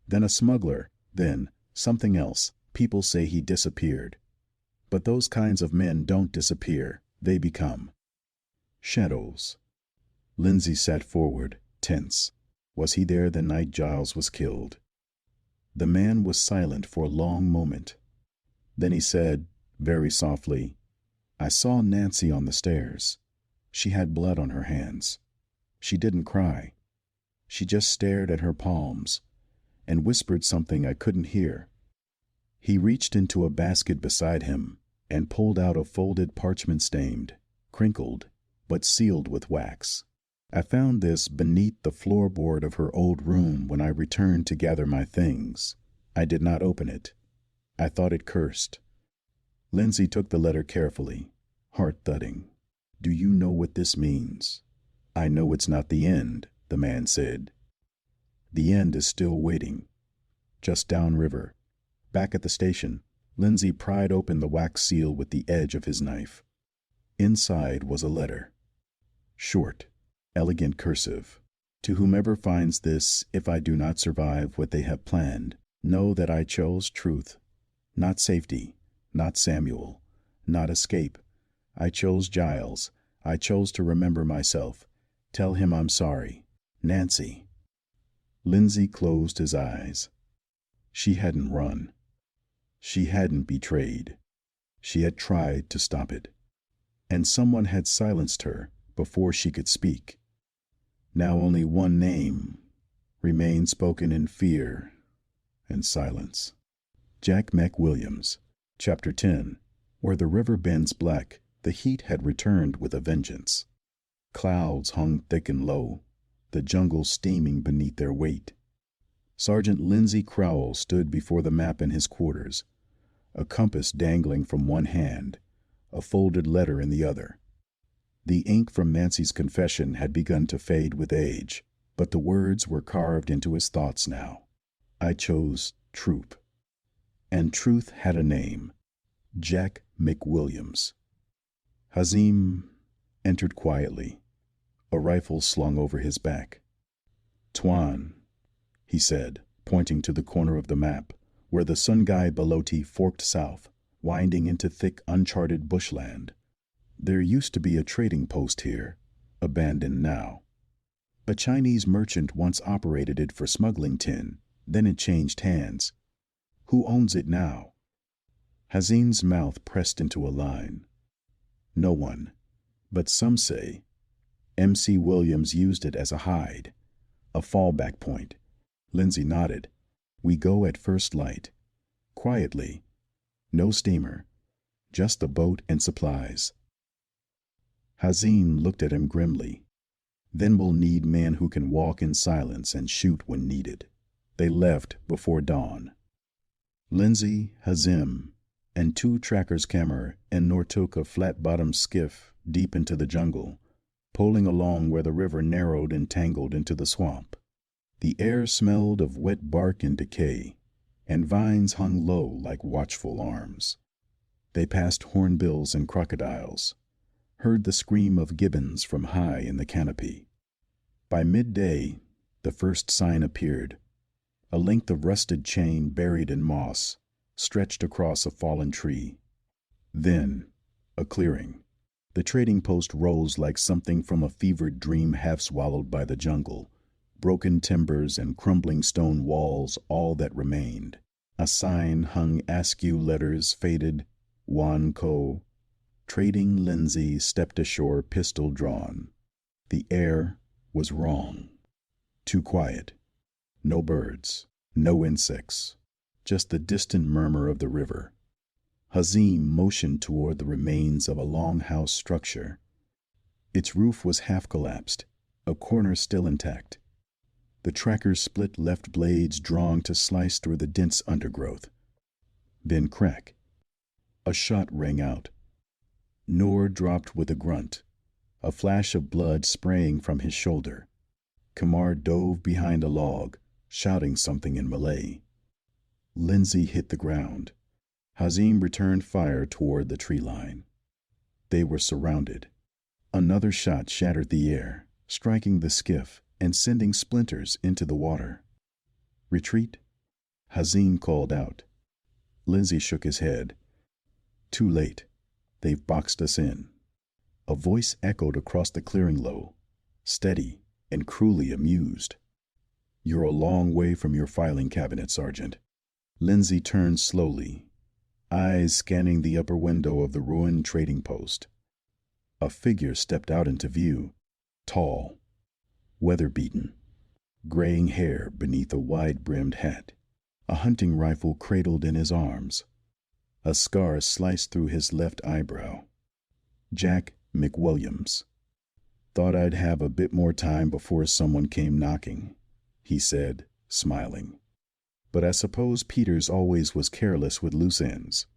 then a smuggler, then something else. People say he disappeared. But those kinds of men don't disappear, they become shadows. Lindsay sat forward, tense. Was he there the night Giles was killed? The man was silent for a long moment. Then he said, very softly, I saw Nancy on the stairs. She had blood on her hands. She didn't cry. She just stared at her palms and whispered something I couldn't hear. He reached into a basket beside him and pulled out a folded parchment stained, crinkled, but sealed with wax. I found this beneath the floorboard of her old room when I returned to gather my things. I did not open it. I thought it cursed. Lindsay took the letter carefully, heart thudding. Do you know what this means? I know it's not the end, the man said. The end is still waiting. Just downriver. Back at the station, Lindsay pried open the wax seal with the edge of his knife. Inside was a letter. Short, elegant cursive. To whomever finds this, if I do not survive what they have planned, know that I chose truth. Not safety, not Samuel, not escape. I chose Giles. I chose to remember myself. Tell him I'm sorry. Nancy. Lindsay closed his eyes. She hadn't run. She hadn't betrayed. She had tried to stop it. And someone had silenced her before she could speak. Now only one name remained spoken in fear and silence. Jack McWilliams, Chapter 10. Where the river bends black, the heat had returned with a vengeance. Clouds hung thick and low, the jungle steaming beneath their weight. Sergeant Lindsay Crowell stood before the map in his quarters, a compass dangling from one hand, a folded letter in the other. The ink from Nancy's confession had begun to fade with age, but the words were carved into his thoughts now. I chose Troop. And truth had a name, Jack McWilliams. Hazim entered quietly, a rifle slung over his back. Tuan, he said, pointing to the corner of the map, where the Sungai Baloti forked south, winding into thick, uncharted bushland. There used to be a trading post here, abandoned now. A Chinese merchant once operated it for smuggling tin, then it changed hands. Who owns it now? Hazim's mouth pressed into a line. No one, but some say MC Williams used it as a hide, a fallback point. Lindsay nodded. We go at first light. Quietly. No steamer. Just a boat and supplies. Hazim looked at him grimly. Then we'll need men who can walk in silence and shoot when needed. They left before dawn. Lindsay, Hazim, and 2 trackers Kammer and Nortook a flat-bottomed skiff deep into the jungle, poling along where the river narrowed and tangled into the swamp. The air smelled of wet bark and decay, and vines hung low like watchful arms. They passed hornbills and crocodiles, heard the scream of gibbons from high in the canopy. By midday, the first sign appeared, a length of rusted chain buried in moss, stretched across a fallen tree. Then, a clearing. The trading post rose like something from a fevered dream half swallowed by the jungle. Broken timbers and crumbling stone walls, all that remained. A sign hung askew letters faded, Wan Ko. Trading Lindsay stepped ashore, pistol drawn. The air was wrong. Too quiet. No birds, no insects, just the distant murmur of the river. Hazim motioned toward the remains of a longhouse structure. Its roof was half collapsed, a corner still intact. The tracker's split left blades drawn to slice through the dense undergrowth. Then crack. A shot rang out. Noor dropped with a grunt, a flash of blood spraying from his shoulder. Kamar dove behind a log, shouting something in Malay. Lindsay hit the ground. Hazim returned fire toward the tree line. They were surrounded. Another shot shattered the air, striking the skiff and sending splinters into the water. Retreat? Hazim called out. Lindsay shook his head. Too late. They've boxed us in. A voice echoed across the clearing low, steady and cruelly amused. You're a long way from your filing cabinet, Sergeant. Lindsay turned slowly, eyes scanning the upper window of the ruined trading post. A figure stepped out into view, tall, weather-beaten, graying hair beneath a wide-brimmed hat, a hunting rifle cradled in his arms. A scar sliced through his left eyebrow. J.A.McKenzie. Thought I'd have a bit more time before someone came knocking, he said, smiling. But I suppose Peters always was careless with loose ends.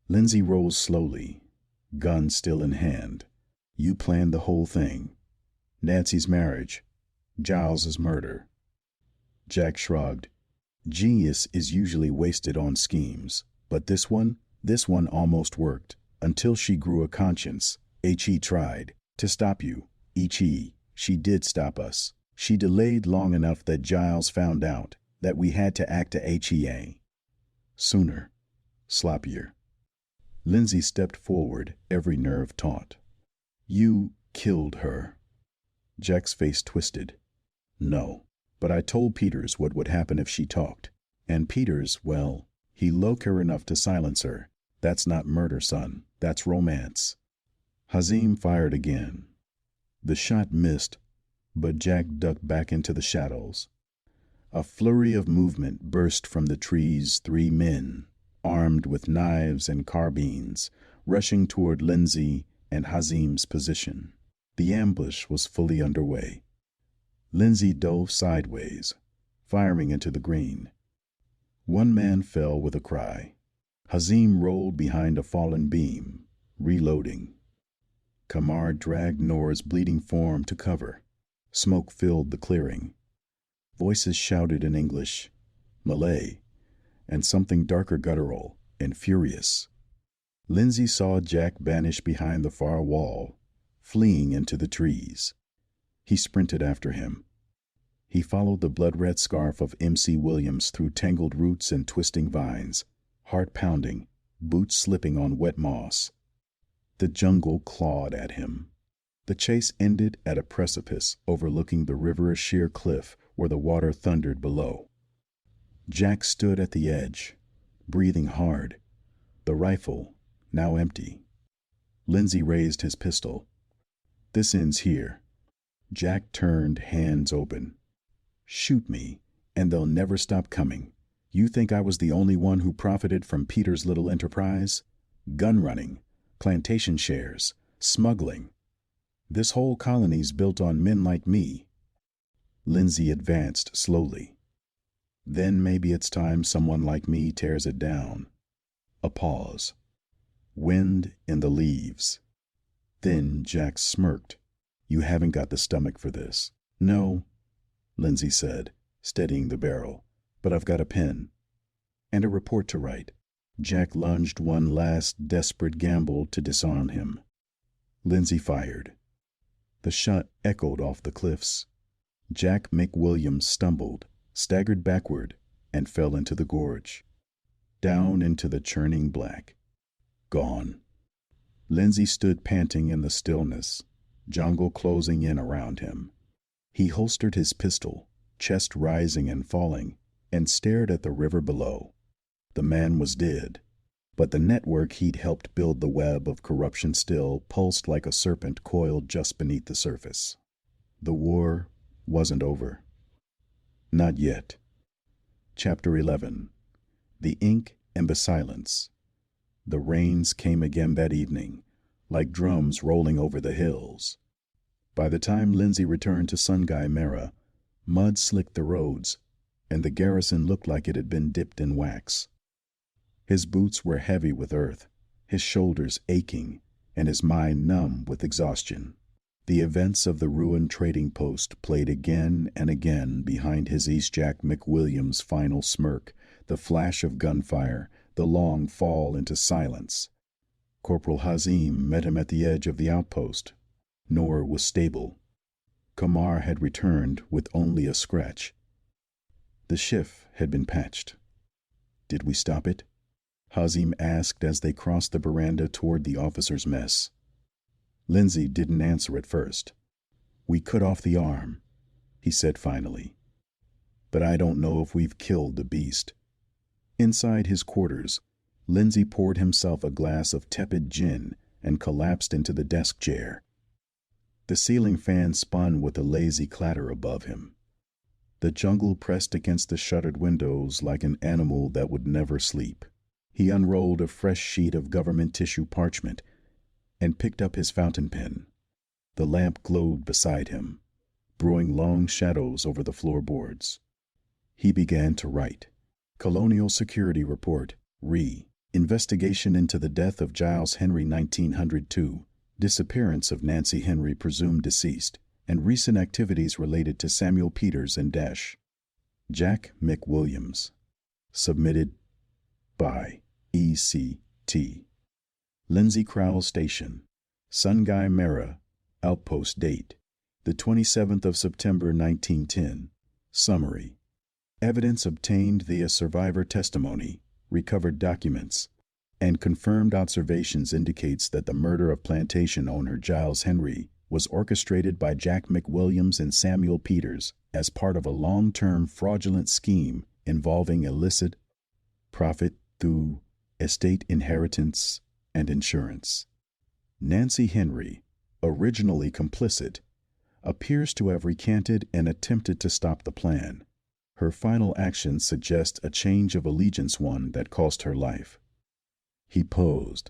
Lindsay rose slowly, gun still in hand. You planned the whole thing. Nancy's marriage, Giles's murder. Jack shrugged. Genius is usually wasted on schemes, but this one almost worked, until she grew a conscience. He tried to stop you. She did stop us. She delayed long enough that Giles found out that we had to act to HEA. Sooner, sloppier. Lindsay stepped forward, every nerve taut. You killed her. Jack's face twisted. No, but I told Peters what would happen if she talked. And Peters, well, he low her enough to silence her. That's not murder, son. That's romance. Hazim fired again. The shot missed, but Jack ducked back into the shadows. A flurry of movement burst from the trees. 3 men, armed with knives and carbines, rushing toward Lindsay and Hazim's position. The ambush was fully underway. Lindsay dove sideways, firing into the green. One man fell with a cry. Hazim rolled behind a fallen beam, reloading. Kamar dragged Noor's bleeding form to cover. Smoke filled the clearing. Voices shouted in English, Malay, and something darker guttural and furious. Lindsay saw Jack vanish behind the far wall, fleeing into the trees. He sprinted after him. He followed the blood-red scarf of MC Williams through tangled roots and twisting vines, heart pounding, boots slipping on wet moss. The jungle clawed at him. The chase ended at a precipice overlooking the river, a sheer cliff where the water thundered below. Jack stood at the edge, breathing hard, the rifle now empty. Lindsay raised his pistol. This ends here. Jack turned, hands open. Shoot me, and they'll never stop coming. You think I was the only one who profited from Peter's little enterprise? Gun running, plantation shares, smuggling. This whole colony's built on men like me. Lindsay advanced slowly. Then maybe it's time someone like me tears it down. A pause. Wind in the leaves. Then Jack smirked. You haven't got the stomach for this. No, Lindsay said, steadying the barrel. But I've got a pen. And a report to write. Jack lunged one last desperate gamble to disarm him. Lindsay fired. The shot echoed off the cliffs. Jack McWilliams stumbled, staggered backward, and fell into the gorge. Down into the churning black. Gone. Lindsay stood panting in the stillness, jungle closing in around him. He holstered his pistol, chest rising and falling, and stared at the river below. The man was dead, but the network he'd helped build the web of corruption still pulsed like a serpent coiled just beneath the surface. The war wasn't over. Not yet. Chapter 11. The Ink and the Silence. The rains came again that evening, like drums rolling over the hills. By the time Lindsay returned to Sungai Merah, mud slicked the roads, and the garrison looked like it had been dipped in wax. His boots were heavy with earth, his shoulders aching, and his mind numb with exhaustion. The events of the ruined trading post played again and again behind his East Jack McWilliams' final smirk, the flash of gunfire, the long fall into silence. Corporal Hazim met him at the edge of the outpost. Nor was stable. Kamar had returned with only a scratch. The shift had been patched. Did we stop it? Hazim asked as they crossed the veranda toward the officers' mess. Lindsay didn't answer at first. We cut off the arm, he said finally. But I don't know if we've killed the beast. Inside his quarters, Lindsay poured himself a glass of tepid gin and collapsed into the desk chair. The ceiling fan spun with a lazy clatter above him. The jungle pressed against the shuttered windows like an animal that would never sleep. He unrolled a fresh sheet of government tissue parchment and picked up his fountain pen. The lamp glowed beside him, brewing long shadows over the floorboards. He began to write. Colonial Security Report, Re. Investigation into the death of Giles Henry 1902. Disappearance of Nancy Henry presumed deceased, and recent activities related to Samuel Peters and Dash. Jack McWilliams. Submitted by E.C.T. Lindsay Crowell Station, Sungai Merah, Outpost Date, the 27th of September 1910. Summary. Evidence obtained via survivor testimony, recovered documents, and confirmed observations indicates that the murder of plantation owner Giles Henry was orchestrated by Jack McWilliams and Samuel Peters as part of a long-term fraudulent scheme involving illicit profit through estate inheritance and insurance. Nancy Henry, originally complicit, appears to have recanted and attempted to stop the plan. Her final actions suggest a change of allegiance, one that cost her life. He paused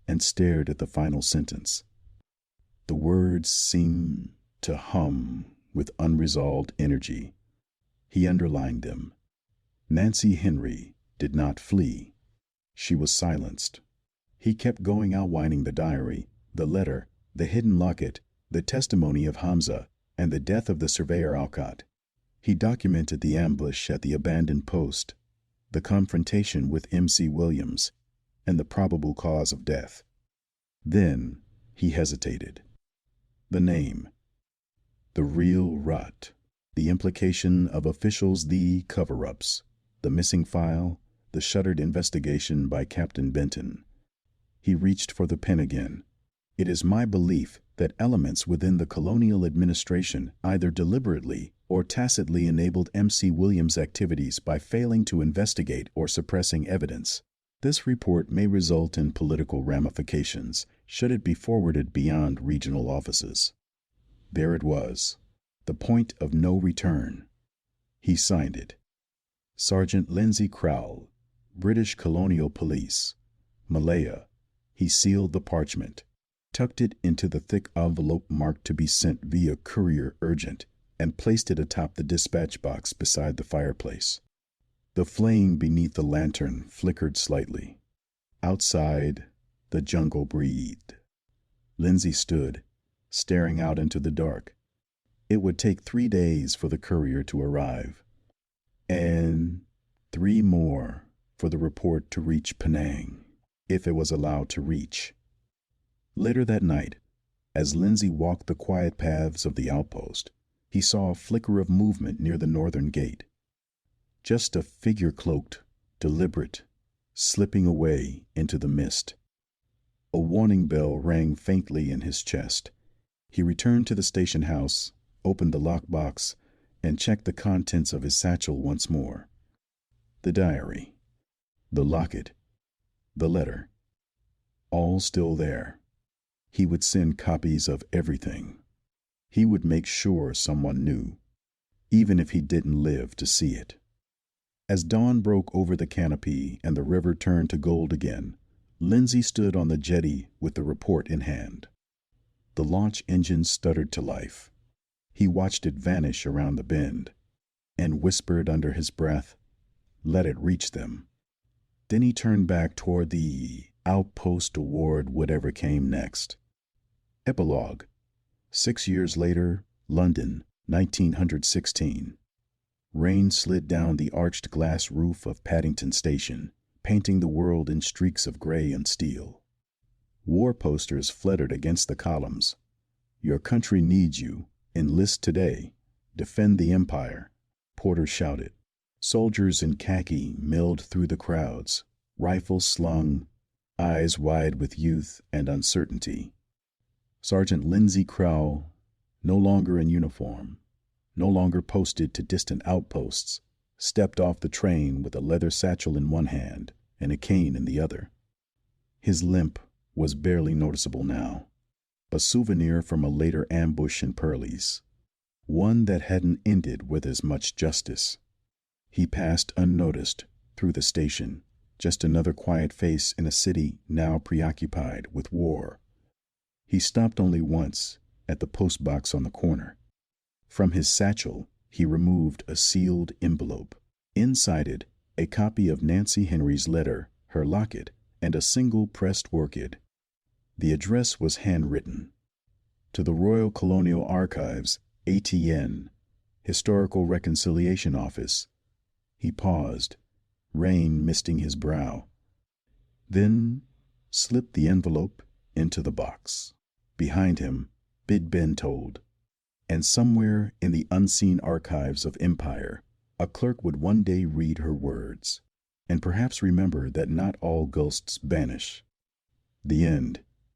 and stared at the final sentence. The words seemed to hum with unresolved energy. He underlined them. Nancy Henry did not flee. She was silenced. He kept going, outlining the diary, the letter, the hidden locket, the testimony of Hamza, and the death of the surveyor Alcott. He documented the ambush at the abandoned post, the confrontation with M.C. Williams, and the probable cause of death. Then he hesitated. The name. The real rot. The implication of officials, the cover-ups, the missing file, the shuttered investigation by Captain Benton. He reached for the pen again. It is my belief that elements within the colonial administration either deliberately or tacitly enabled M.C. Williams' activities by failing to investigate or suppressing evidence. This report may result in political ramifications should it be forwarded beyond regional offices. There it was, the point of no return. He signed it. Sergeant Lindsay Crowell, British Colonial Police, Malaya. He sealed the parchment, tucked it into the thick envelope marked to be sent via courier urgent, and placed it atop the dispatch box beside the fireplace. The flame beneath the lantern flickered slightly. Outside, the jungle breathed. Lindsay stood, staring out into the dark. It would take 3 days for the courier to arrive, and 3 more for the report to reach Penang, if it was allowed to reach. Later that night, as Lindsay walked the quiet paths of the outpost, he saw a flicker of movement near the northern gate. Just a figure cloaked, deliberate, slipping away into the mist. A warning bell rang faintly in his chest. He returned to the station house, opened the lockbox, and checked the contents of his satchel once more. The diary, the locket, the letter, all still there. He would send copies of everything. He would make sure someone knew, even if he didn't live to see it. As dawn broke over the canopy and the river turned to gold again, Lindsay stood on the jetty with the report in hand. The launch engine stuttered to life. He watched it vanish around the bend and whispered under his breath, "Let it reach them." Then he turned back toward the outpost toward whatever came next. Epilogue. 6 years later, London, 1916. Rain slid down the arched glass roof of Paddington Station, painting the world in streaks of gray and steel. War posters fluttered against the columns. "Your country needs you. Enlist today. Defend the empire," porters shouted. Soldiers in khaki milled through the crowds, rifles slung, eyes wide with youth and uncertainty. Sergeant Lindsay Crowell, no longer in uniform, no longer posted to distant outposts, stepped off the train with a leather satchel in one hand and a cane in the other. His limp was barely noticeable now, a souvenir from a later ambush in Pearlie's, one that hadn't ended with as much justice. He passed unnoticed through the station, just another quiet face in a city now preoccupied with war. He stopped only once at the post box on the corner. From his satchel, he removed a sealed envelope. Inside it, a copy of Nancy Henry's letter, her locket, and a single pressed orchid. The address was handwritten. To the Royal Colonial Archives, ATN, Historical Reconciliation Office. He paused, rain misting his brow, then slipped the envelope into the box. Behind him, Big Ben told, and somewhere in the unseen archives of empire, a clerk would one day read her words, and perhaps remember that not all ghosts banish. The end.